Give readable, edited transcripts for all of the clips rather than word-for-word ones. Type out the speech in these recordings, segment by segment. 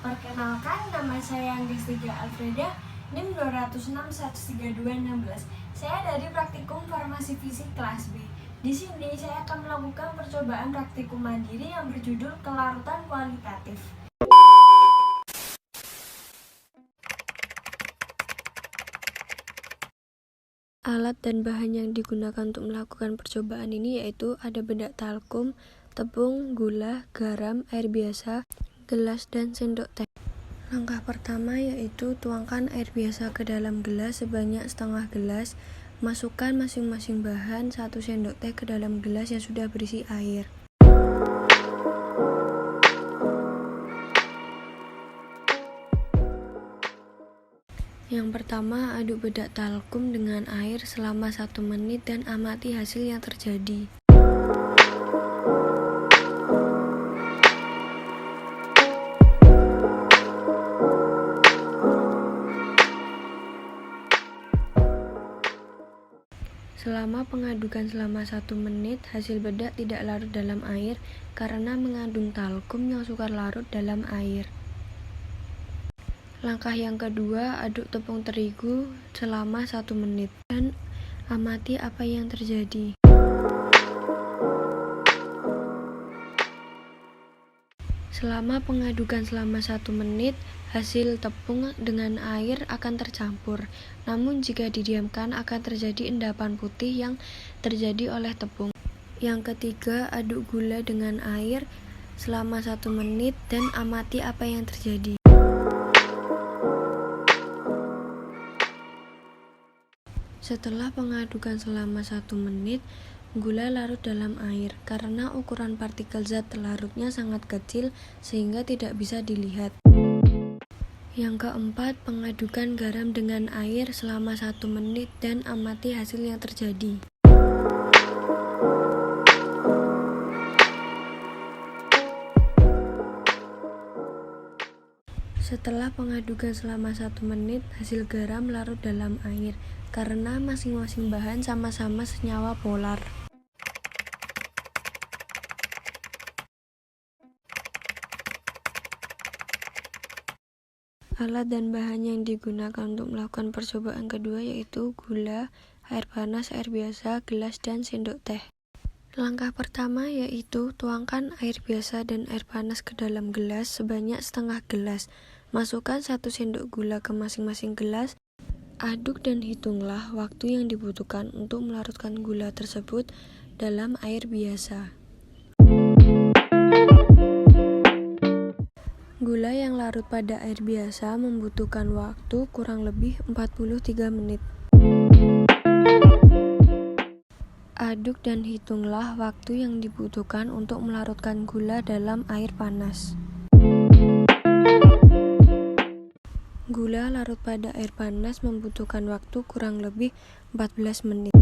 Perkenalkan, nama saya Anggistiga Alfreda, NIM 206-132-16. Saya dari Praktikum Farmasi Fisik kelas B. Di sini saya akan melakukan percobaan praktikum mandiri yang berjudul kelarutan kualitatif. Alat dan bahan yang digunakan untuk melakukan percobaan ini yaitu ada bedak talkum, tepung, gula, garam, air biasa, gelas, dan sendok teh. Langkah pertama yaitu tuangkan air biasa ke dalam gelas sebanyak setengah gelas. Masukkan masing-masing bahan 1 sendok teh ke dalam gelas yang sudah berisi air. Yang pertama, aduk bedak talkum dengan air selama 1 menit dan amati hasil yang terjadi. Selama pengadukan selama 1 menit, hasil bedak tidak larut dalam air karena mengandung talkum yang sukar larut dalam air. Langkah yang kedua, aduk tepung terigu selama 1 menit dan amati apa yang terjadi. Selama pengadukan selama 1 menit, hasil tepung dengan air akan tercampur. Namun jika didiamkan akan terjadi endapan putih yang terjadi oleh tepung. Yang ketiga, aduk gula dengan air selama 1 menit dan amati apa yang terjadi. Setelah pengadukan selama 1 menit, gula larut dalam air karena ukuran partikel zat larutnya sangat kecil sehingga tidak bisa dilihat. Yang keempat, pengadukan garam dengan air selama 1 menit dan amati hasil yang terjadi. Setelah pengadukan selama 1 menit, hasil garam larut dalam air karena masing-masing bahan sama-sama senyawa polar. Alat dan bahan yang digunakan untuk melakukan percobaan kedua yaitu gula, air panas, air biasa, gelas, dan sendok teh. Langkah pertama yaitu tuangkan air biasa dan air panas ke dalam gelas sebanyak setengah gelas. Masukkan 1 sendok gula ke masing-masing gelas. Aduk dan hitunglah waktu yang dibutuhkan untuk melarutkan gula tersebut dalam air biasa. Gula yang larut pada air biasa membutuhkan waktu kurang lebih 43 menit. Aduk dan hitunglah waktu yang dibutuhkan untuk melarutkan gula dalam air panas. Gula larut pada air panas membutuhkan waktu kurang lebih 14 menit.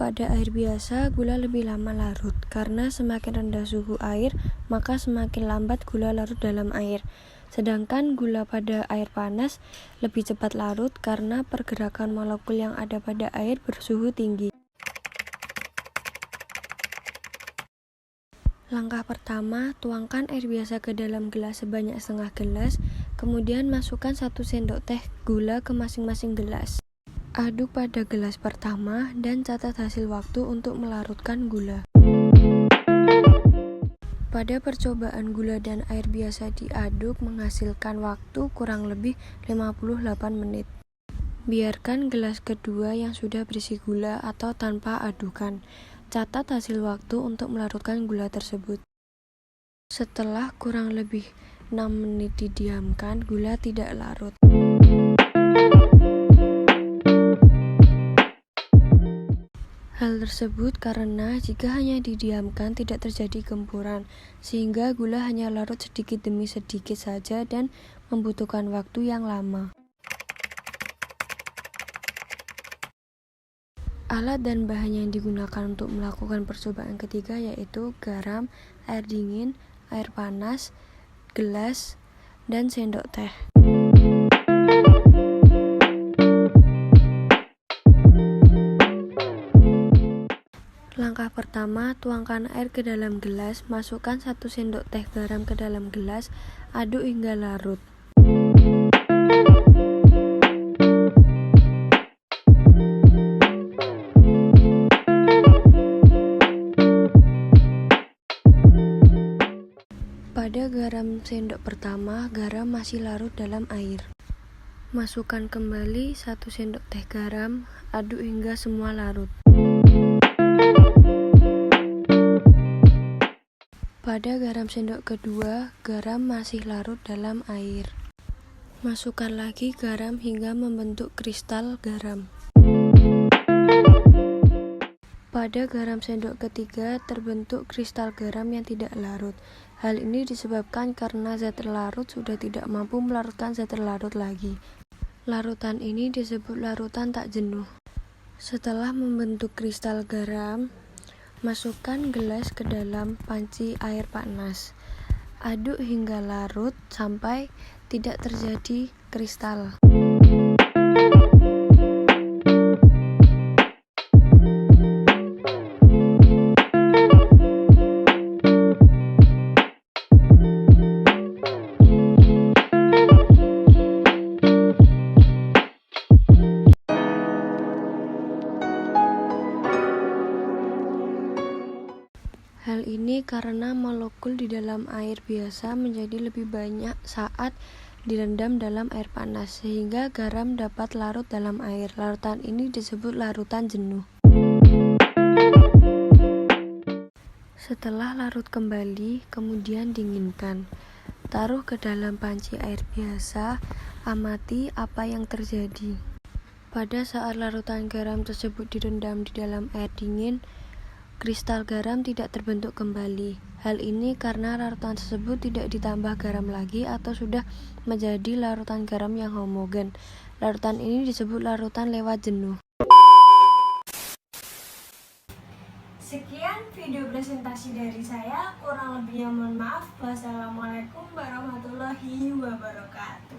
Pada air biasa, gula lebih lama larut, karena semakin rendah suhu air, maka semakin lambat gula larut dalam air. Sedangkan gula pada air panas lebih cepat larut karena pergerakan molekul yang ada pada air bersuhu tinggi. Langkah pertama, tuangkan air biasa ke dalam gelas sebanyak setengah gelas, kemudian masukkan 1 sendok teh gula ke masing-masing gelas. Aduk pada gelas pertama dan catat hasil waktu untuk melarutkan gula. Pada percobaan gula dan air biasa diaduk menghasilkan waktu kurang lebih 58 menit. Biarkan gelas kedua yang sudah berisi gula atau tanpa adukan. Catat hasil waktu untuk melarutkan gula tersebut. Setelah kurang lebih 6 menit didiamkan, gula tidak larut. Hal tersebut karena jika hanya didiamkan tidak terjadi gempuran, sehingga gula hanya larut sedikit demi sedikit saja dan membutuhkan waktu yang lama. Alat dan bahan yang digunakan untuk melakukan percobaan ketiga yaitu garam, air dingin, air panas, gelas, dan sendok teh. Langkah pertama Pertama, tuangkan air ke dalam gelas, masukkan 1 sendok teh garam ke dalam gelas, aduk hingga larut. Pada garam sendok pertama, garam masih larut dalam air. Masukkan kembali 1 sendok teh garam, aduk hingga semua larut. Pada garam sendok kedua, garam masih larut dalam air. Masukkan lagi garam hingga membentuk kristal garam. Pada garam sendok ketiga, terbentuk kristal garam yang tidak larut. Hal ini disebabkan karena zat terlarut sudah tidak mampu melarutkan zat terlarut lagi. Larutan ini disebut larutan tak jenuh. Setelah membentuk kristal garam, masukkan gelas ke dalam panci air panas. Aduk hingga larut sampai tidak terjadi kristal. Hal ini karena molekul di dalam air biasa menjadi lebih banyak saat direndam dalam air panas, sehingga garam dapat larut dalam air. Larutan ini disebut larutan jenuh. Setelah larut kembali, kemudian dinginkan. Taruh ke dalam panci air biasa, amati apa yang terjadi. Pada saat larutan garam tersebut direndam di dalam air dingin, kristal garam tidak terbentuk kembali. Hal ini karena larutan tersebut tidak ditambah garam lagi atau sudah menjadi larutan garam yang homogen. Larutan ini disebut larutan lewat jenuh. Sekian video presentasi dari saya, kurang lebihnya mohon maaf. Wassalamualaikum warahmatullahi wabarakatuh.